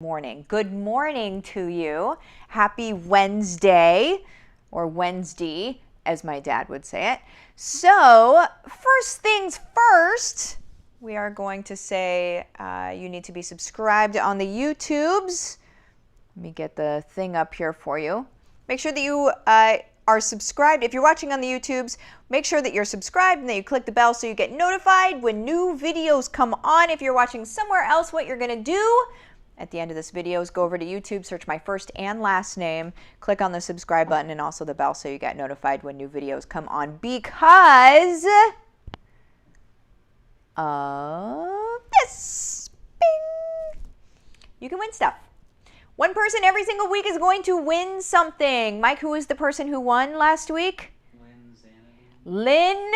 Morning. Good morning to you. Happy Wednesday, or Wednesday, as my dad would say it. So, first things first, we are going to say you need to be subscribed on the YouTubes. Let me get the thing up here for you. Make sure that you are subscribed. If you're watching on the YouTubes, make sure that you're subscribed and that you click the bell so you get notified when new videos come on. If you're watching somewhere else, what you're going to do at the end of this video is go over to YouTube, search my first and last name, click on the subscribe button and also the bell so you get notified when new videos come on, because of this. Bing! You can win stuff. One person every single week is going to win something. Mike, who is the person who won last week? Lynn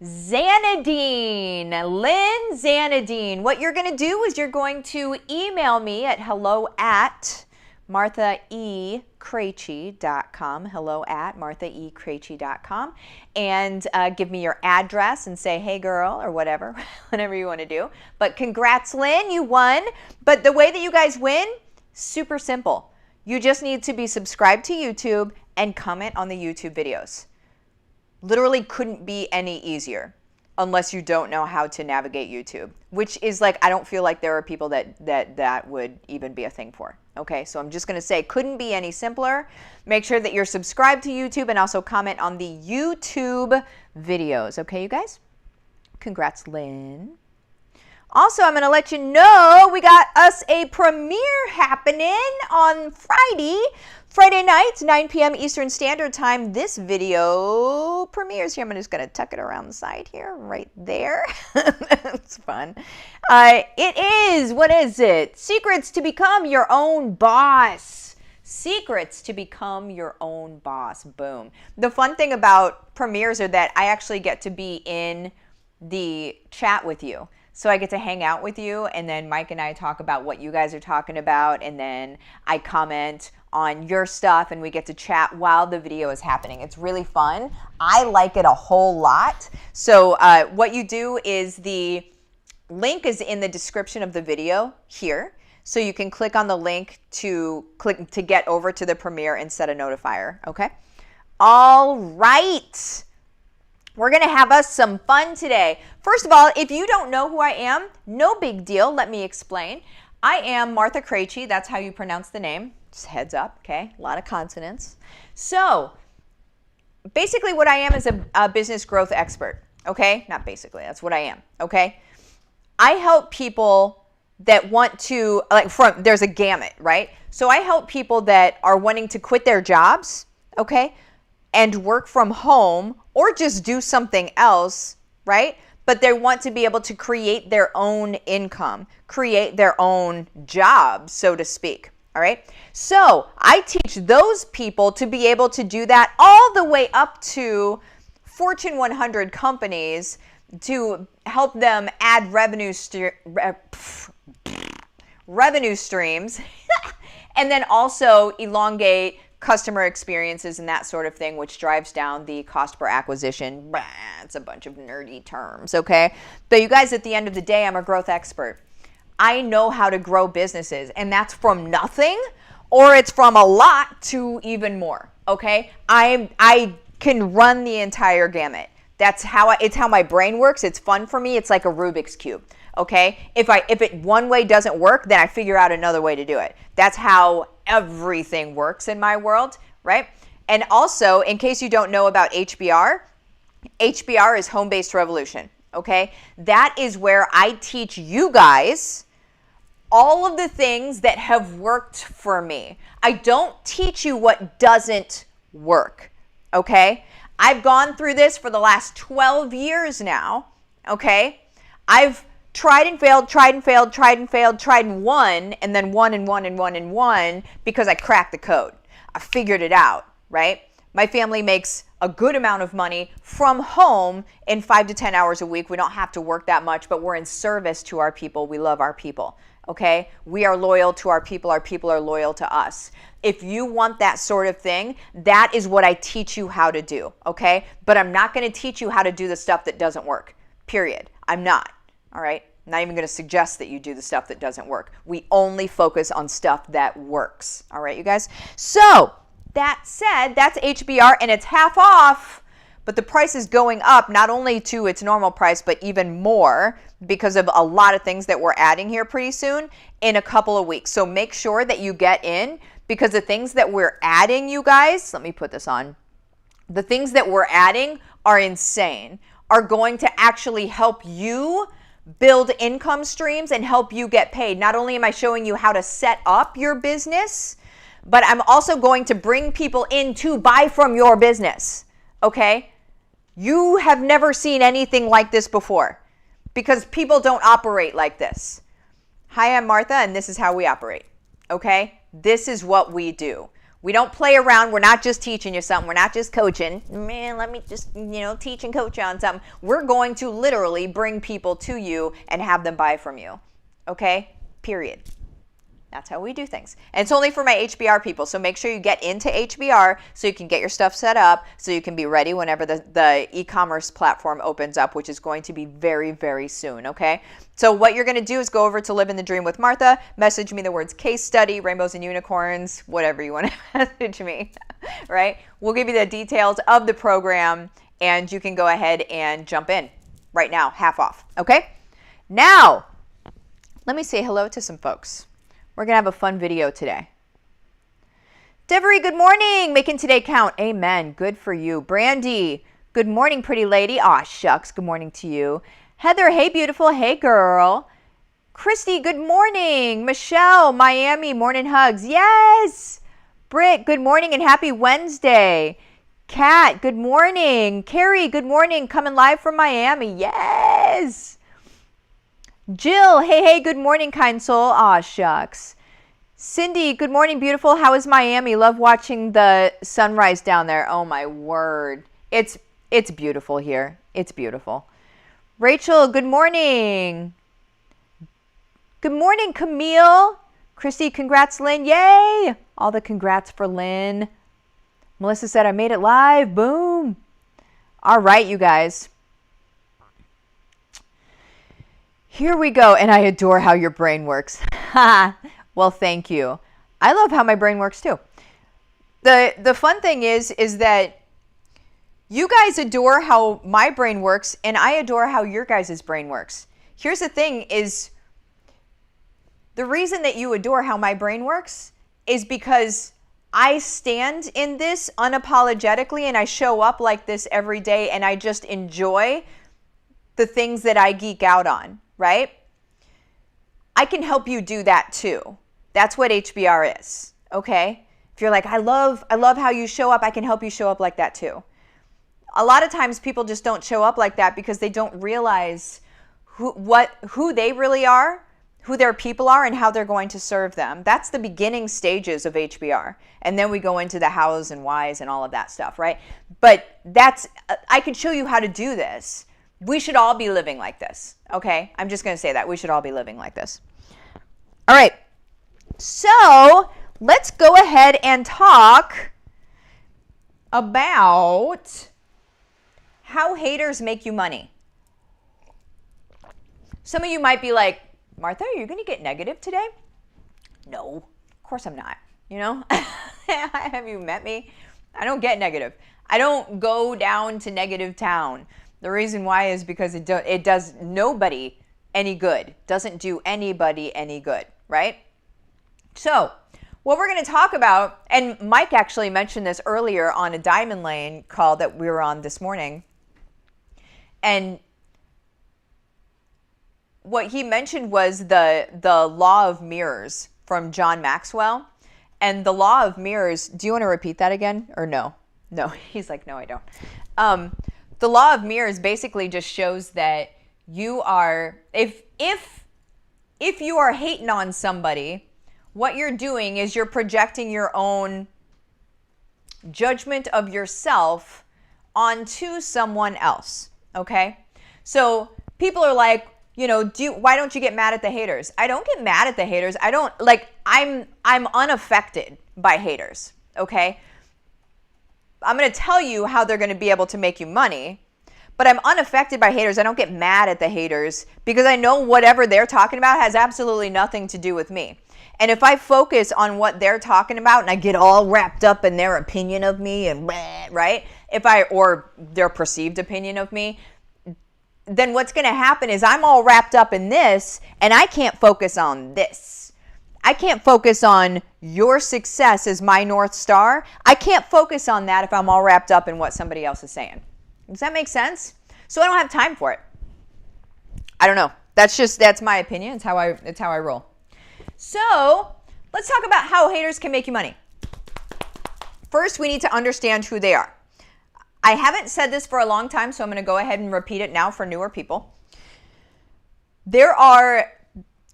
Zanadine. Lynn Zanadine. What you're going to do is you're going to email me at hello@marthaekrejci.com, hello@marthaekrejci.com, and give me your address and say, hey girl, or whatever, whatever you want to do. But congrats, Lynn, you won. But the way that you guys win, super simple. You just need to be subscribed to YouTube and comment on the YouTube videos. Literally couldn't be any easier unless you don't know how to navigate YouTube, which is like, I don't feel like there are people that would even be a thing for. Okay, so I'm just going to say couldn't be any simpler. Make sure that you're subscribed to YouTube and also comment on the YouTube videos. Okay, you guys? Congrats, Lynn. Also, I'm going to let you know we got us a premiere happening on Friday night, 9 p.m. Eastern Standard Time. This video premieres here. I'm just going to tuck it around the side here, right there. It's fun. It is, what is it? Secrets to become your own boss. Secrets to become your own boss. Boom. The fun thing about premieres are that I actually get to be in the chat with you. So I get to hang out with you, and then Mike and I talk about what you guys are talking about, and then I comment on your stuff, and we get to chat while the video is happening. It's really fun. I like it a whole lot. So what you do is the link is in the description of the video here. So you can click on the link to get over to the premiere and set a notifier, okay? All right. We're going to have us some fun today. First of all, if you don't know who I am, no big deal. Let me explain. I am Martha Krejci. That's how you pronounce the name. Just heads up, okay? A lot of consonants. So basically what I am is a business growth expert, okay? Not basically, that's what I am, okay? I help people that want to, there's a gamut, right? So I help people that are wanting to quit their jobs, okay, and work from home or just do something else, right? But they want to be able to create their own income, create their own job, so to speak, all right? So I teach those people to be able to do that all the way up to Fortune 100 companies to help them add revenue streams and then also elongate customer experiences and that sort of thing, which drives down the cost per acquisition. It's a bunch of nerdy terms, okay? But you guys, at the end of the day, I'm a growth expert. I know how to grow businesses, and that's from nothing, or it's from a lot to even more, okay? I can run the entire gamut. It's how my brain works. It's fun for me. It's like a Rubik's Cube. Okay, if it one way doesn't work, then I figure out another way to do it. That's how everything works in my world, right? And also, in case you don't know about HBR, HBR is home-based revolution, okay? That is where I teach you guys all of the things that have worked for me. I don't teach you what doesn't work, okay? I've gone through this for the last 12 years now, okay? I've tried and failed, tried and failed, tried and failed, tried and won, and then won and won and won and won because I cracked the code. I figured it out, right? My family makes a good amount of money from home in 5 to 10 hours a week. We don't have to work that much, but we're in service to our people. We love our people, okay? We are loyal to our people are loyal to us. If you want that sort of thing, that is what I teach you how to do, okay? But I'm not going to teach you how to do the stuff that doesn't work, period. I'm not. All right, I'm not even going to suggest that you do the stuff that doesn't work. We only focus on stuff that works. All right, you guys? So that said, that's HBR, and it's half off, but the price is going up not only to its normal price, but even more because of a lot of things that we're adding here pretty soon in a couple of weeks. So make sure that you get in, because the things that we're adding, you guys, let me put this on. The things that we're adding are insane, are going to actually help you build income streams and help you get paid. Not only am I showing you how to set up your business, but I'm also going to bring people in to buy from your business, okay? You have never seen anything like this before because people don't operate like this. Hi, I'm Martha, and this is how we operate, okay? This is what we do. We don't play around. We're not just teaching you something. We're not just coaching. Man, let me just, teach and coach you on something. We're going to literally bring people to you and have them buy from you, okay? Period. That's how we do things. And it's only for my HBR people. So make sure you get into HBR so you can get your stuff set up so you can be ready whenever the e-commerce platform opens up, which is going to be very, very soon, okay? So what you're going to do is go over to Livin the Dream with Martha, message me the words case study, rainbows and unicorns, whatever you want to message me, right? We'll give you the details of the program and you can go ahead and jump in right now, half off, okay? Now, let me say hello to some folks. We're going to have a fun video today. Devery, good morning. Making today count. Amen. Good for you. Brandy, good morning, pretty lady. Aw, shucks. Good morning to you. Heather, hey, beautiful. Hey, girl. Christy, good morning. Michelle, Miami, morning hugs. Yes. Britt, good morning and happy Wednesday. Kat, good morning. Carrie, good morning. Coming live from Miami. Yes. Jill, hey, good morning, kind soul. Aw, shucks. Cindy, good morning, beautiful. How is Miami? Love watching the sunrise down there. Oh, my word. It's beautiful here. It's beautiful. Rachel, good morning. Good morning, Camille. Christy, congrats, Lynn. Yay. All the congrats for Lynn. Melissa said, I made it live. Boom. All right, you guys. Here we go, and I adore how your brain works. Well, thank you. I love how my brain works too. The fun thing is that you guys adore how my brain works, and I adore how your guys' brain works. Here's the thing is, the reason that you adore how my brain works is because I stand in this unapologetically, and I show up like this every day, and I just enjoy the things that I geek out on. Right? I can help you do that too. That's what HBR is. Okay? If you're like, I love how you show up, I can help you show up like that too. A lot of times people just don't show up like that because they don't realize who they really are, who their people are, and how they're going to serve them. That's the beginning stages of HBR. And then we go into the hows and whys and all of that stuff, right? But I can show you how to do this. We should all be living like this, okay? I'm just going to say that. We should all be living like this. All right. So let's go ahead and talk about how haters make you money. Some of you might be like, Martha, are you going to get negative today? No, of course I'm not. Have you met me? I don't get negative. I don't go down to negative town. The reason why is because it does nobody any good. Doesn't do anybody any good, right? So what we're going to talk about, and Mike actually mentioned this earlier on a Diamond Lane call that we were on this morning. And what he mentioned was the law of mirrors from John Maxwell. And the law of mirrors, do you want to repeat that again or no? No, he's like, no, I don't. The law of mirrors basically just shows that you are, if you are hating on somebody, what you're doing is you're projecting your own judgment of yourself onto someone else, okay? So people are like, why don't you get mad at the haters? I don't get mad at the haters. I'm unaffected by haters, okay? I'm going to tell you how they're going to be able to make you money, but I'm unaffected by haters. I don't get mad at the haters because I know whatever they're talking about has absolutely nothing to do with me. And if I focus on what they're talking about and I get all wrapped up in their opinion of me and right? Or their perceived opinion of me, then what's going to happen is I'm all wrapped up in this and I can't focus on this. I can't focus on your success as my North Star. I can't focus on that if I'm all wrapped up in what somebody else is saying. Does that make sense? So I don't have time for it. I don't know. That's my opinion. It's how I roll. So let's talk about how haters can make you money. First, we need to understand who they are. I haven't said this for a long time, so I'm going to go ahead and repeat it now for newer people. I'm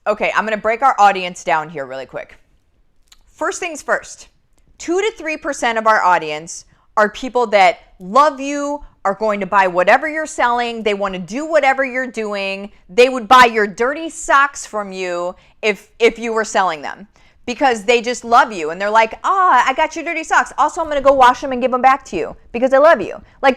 going to break our audience down here really quick. First things first, 2 to 3% of our audience are people that love you, are going to buy whatever you're selling. They want to do whatever you're doing. They would buy your dirty socks from you if you were selling them because they just love you. And they're like, I got your dirty socks. Also, I'm going to go wash them and give them back to you because I love you. Like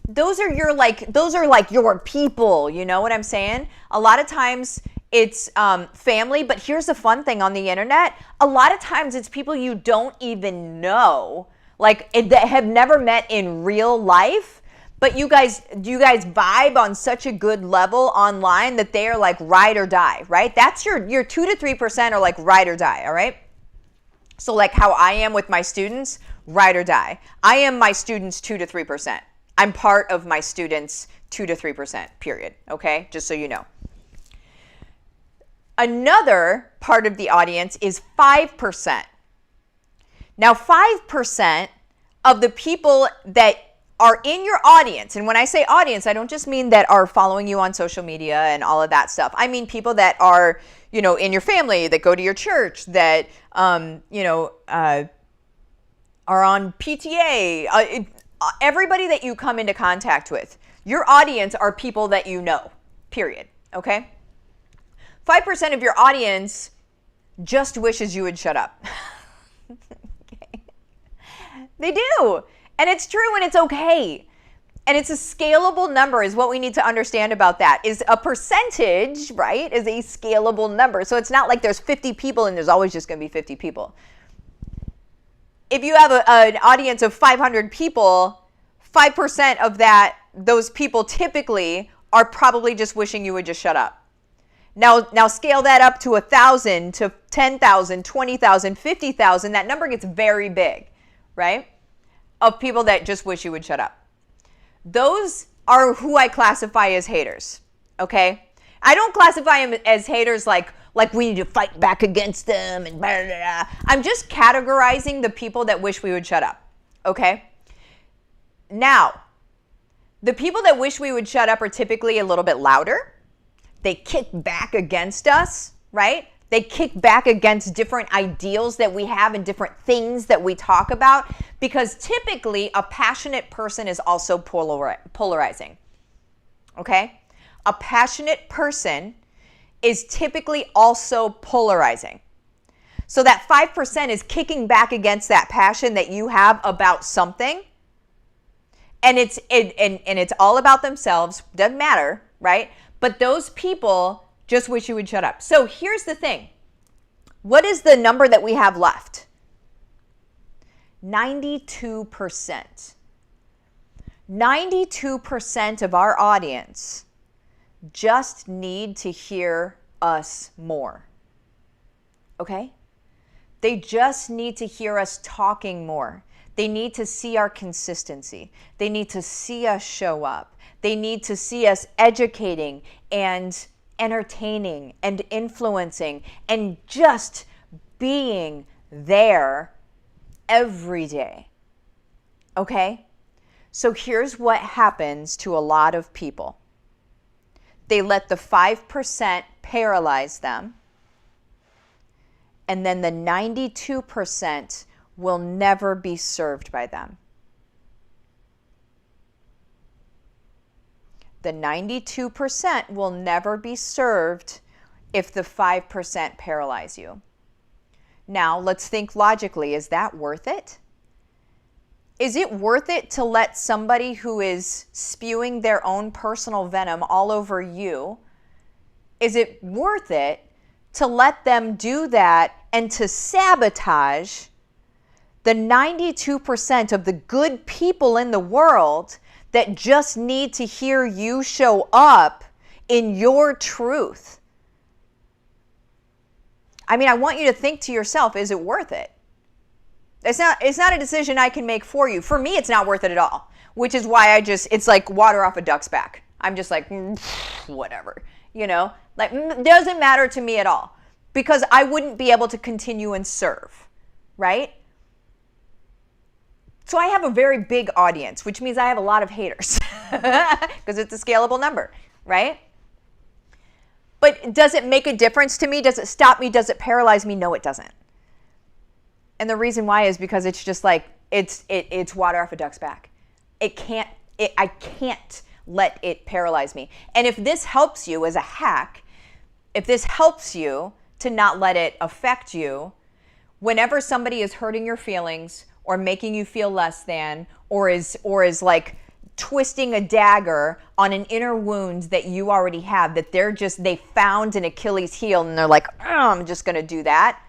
those are your people. You know what I'm saying? A lot of times it's family, but here's the fun thing on the internet. A lot of times it's people you don't even know, that have never met in real life, but you guys vibe on such a good level online that they are like ride or die, right? That's your 2 to 3% are like ride or die, all right? So like how I am with my students, ride or die. I am my students 2 to 3%. I'm part of my students 2 to 3%, period, okay? Just so you know. Another part of the audience is 5%. Now, 5% of the people that are in your audience, and when I say audience, I don't just mean that are following you on social media and all of that stuff. I mean people that are, in your family, that go to your church, that, are on PTA, everybody that you come into contact with. Your audience are people that you know, period, okay? 5% of your audience just wishes you would shut up. Okay. They do. And it's true and it's okay. And it's a scalable number is what we need to understand about that. Is a percentage, right, is a scalable number. So it's not like there's 50 people and there's always just going to be 50 people. If you have an audience of 500 people, 5% of those people typically are probably just wishing you would just shut up. Now scale that up to 1,000, to 10,000, 20,000, 50,000. That number gets very big, right? Of people that just wish you would shut up. Those are who I classify as haters, okay? I don't classify them as haters like we need to fight back against them and blah, blah, blah. I'm just categorizing the people that wish we would shut up, okay? Now, the people that wish we would shut up are typically a little bit louder. They kick back against us, right? They kick back against different ideals that we have and different things that we talk about because typically a passionate person is also polarizing, okay? A passionate person is typically also polarizing. So that 5% is kicking back against that passion that you have about something, and it's all about themselves, doesn't matter, right? But those people just wish you would shut up. So here's the thing. What is the number that we have left? 92%. 92% of our audience just need to hear us more. Okay? They just need to hear us talking more. They need to see our consistency. They need to see us show up. They need to see us educating and entertaining and influencing and just being there every day. Okay? So here's what happens to a lot of people. They let the 5% paralyze them, and then the 92% will never be served by them. The 92% will never be served if the 5% paralyze you. Now, let's think logically. Is that worth it? Is it worth it to let somebody who is spewing their own personal venom all over you, is it worth it to let them do that and to sabotage the 92% of the good people in the world that just need to hear you show up in your truth? I mean, I want you to think to yourself, is it worth it? It's not a decision I can make for you. For me, it's not worth it at all, which is why it's like water off a duck's back. I'm just like, whatever, like doesn't matter to me at all, because I wouldn't be able to continue and serve, right? So I have a very big audience, which means I have a lot of haters because it's a scalable number, right? But does it make a difference to me? Does it stop me? Does it paralyze me? No, it doesn't. And the reason why is because it's just like, it's water off a duck's back. I can't let it paralyze me. And if this helps you as a hack, if this helps you to not let it affect you, whenever somebody is hurting your feelings or making you feel less than, or is like twisting a dagger on an inner wound that you already have, that they found an Achilles heel and they're like, oh, I'm just going to do that.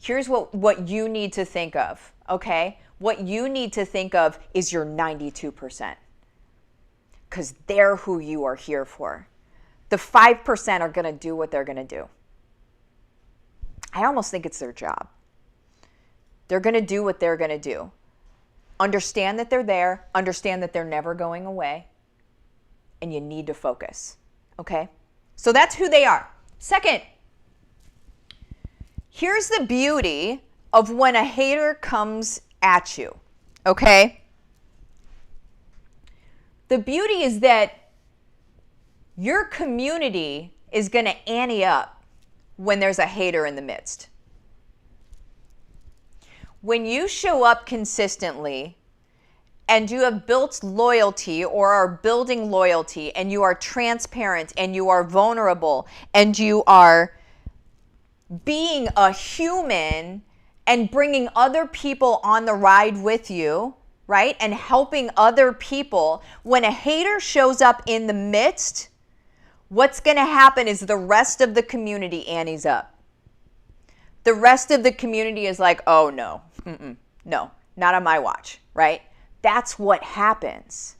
Here's what you need to think of, okay? What you need to think of is your 92%, because they're who you are here for. The 5% are going to do what they're going to do. I almost think it's their job. They're going to do what they're going to do. Understand that they're there. Understand that they're never going away. And you need to focus, okay? So that's who they are. Second, here's the beauty of when a hater comes at you, okay? The beauty is that your community is going to ante up when there's a hater in the midst. When you show up consistently and you have built loyalty or are building loyalty, and you are transparent and you are vulnerable and you are being a human and bringing other people on the ride with you, right? And helping other people. When a hater shows up in the midst, what's going to happen is the rest of the community antes up. The rest of the community is like, oh no, no, not on my watch, right? That's what happens.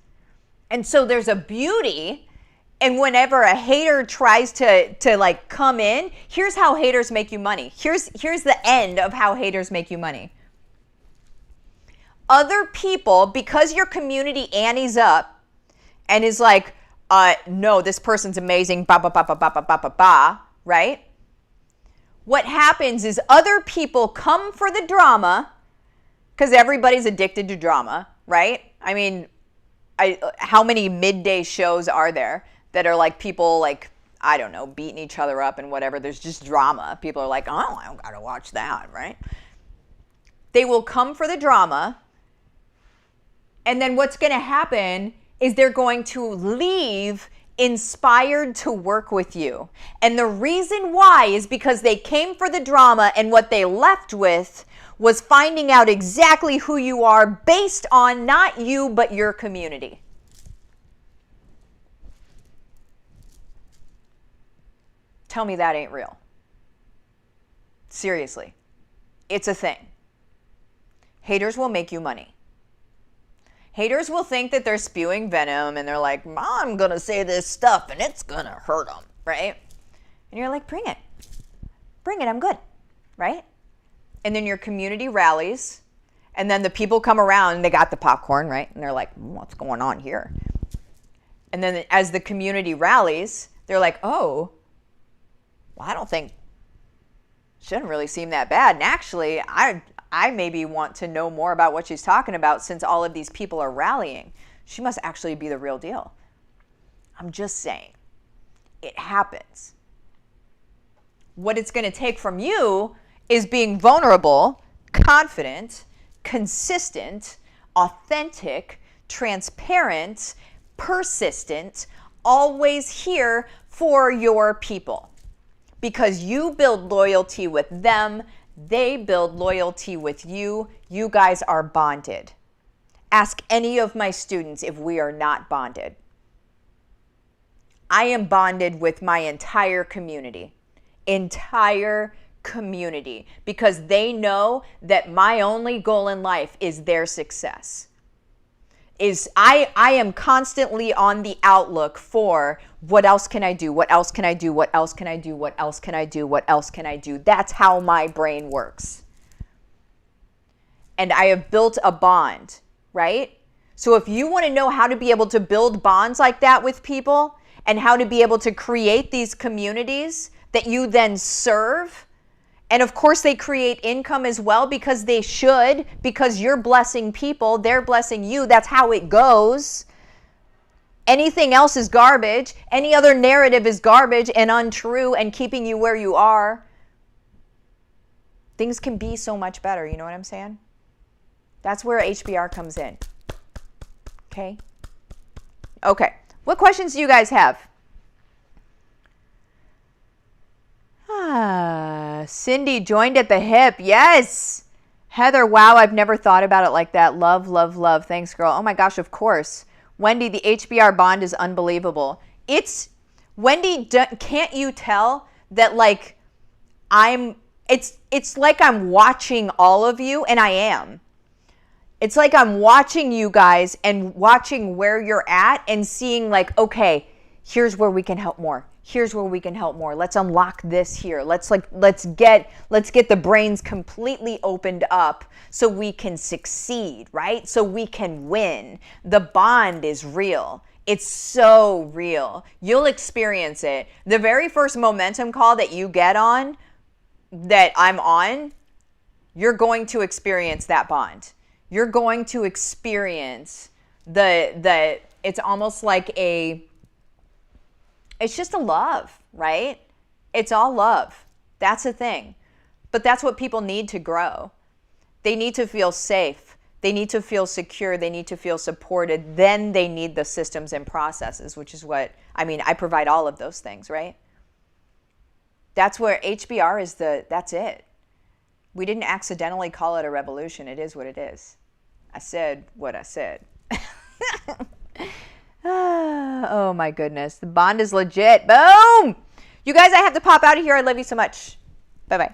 And so there's a beauty. And whenever a hater tries to like come in, here's how haters make you money. Here's the end of how haters make you money. Other people, because your community antes up and is like, no, this person's amazing, ba ba ba ba ba ba ba ba ba, right? What happens is other people come for the drama, because everybody's addicted to drama, right? I mean, how many midday shows are there that are like people like, I don't know, beating each other up and whatever? There's just drama. People are like, oh, I don't gotta watch that, right? They will come for the drama, and then what's gonna happen is they're going to leave inspired to work with you. And the reason why is because they came for the drama, and what they left with was finding out exactly who you are based on not you, but your community. Tell me that ain't real. Seriously. It's a thing. Haters will make you money. Haters will think that they're spewing venom and they're like, I'm going to say this stuff and it's going to hurt them, right? And you're like, bring it. Bring it, I'm good, right? And then your community rallies, and then the people come around and they got the popcorn, right? And they're like, what's going on here? And then as the community rallies, they're like, oh, well, I don't think, shouldn't really seem that bad. And actually, I maybe want to know more about what she's talking about, since all of these people are rallying. She must actually be the real deal. I'm just saying, it happens. What it's going to take from you is being vulnerable, confident, consistent, authentic, transparent, persistent, always here for your people. Because you build loyalty with them, they build loyalty with you. You guys are bonded, Ask any of my students if we are not bonded. I am bonded with my entire community, because they know that my only goal in life is their success. I am constantly on the outlook for what else can I do? What else can I do? What else can I do? What else can I do? What else can I do? That's how my brain works. And I have built a bond, right? So if you want to know how to be able to build bonds like that with people and how to be able to create these communities that you then serve, and of course they create income as well, because they should, because you're blessing people, they're blessing you. That's how it goes. Anything else is garbage. Any other narrative is garbage and untrue and keeping you where you are. Things can be so much better. You know what I'm saying? That's where HBR comes in. Okay? Okay. What questions do you guys have? Cindy joined at the hip. Yes. Heather, wow, I've never thought about it like that. Love, love, love. Thanks, girl. Oh my gosh, of course. Wendy, the HBR bond is unbelievable. Wendy, can't you tell that like it's like I'm watching all of you, and I am. It's like I'm watching you guys and watching where you're at and seeing like, okay, here's where we can help more. Here's where we can help more. Let's unlock this here. Let's get the brains completely opened up so we can succeed, right? So we can win. The bond is real. It's so real. You'll experience it. The very first momentum call that you get on, that I'm on, you're going to experience that bond. You're going to experience it's almost like it's just a love, right? It's all love. That's the thing. But that's what people need to grow. They need to feel safe. They need to feel secure. They need to feel supported. Then they need the systems and processes, which is I provide all of those things, right? That's where HBR is that's it. We didn't accidentally call it a revolution. It is what it is. I said what I said. Oh my goodness. The bond is legit. Boom! You guys, I have to pop out of here. I love you so much. Bye-bye.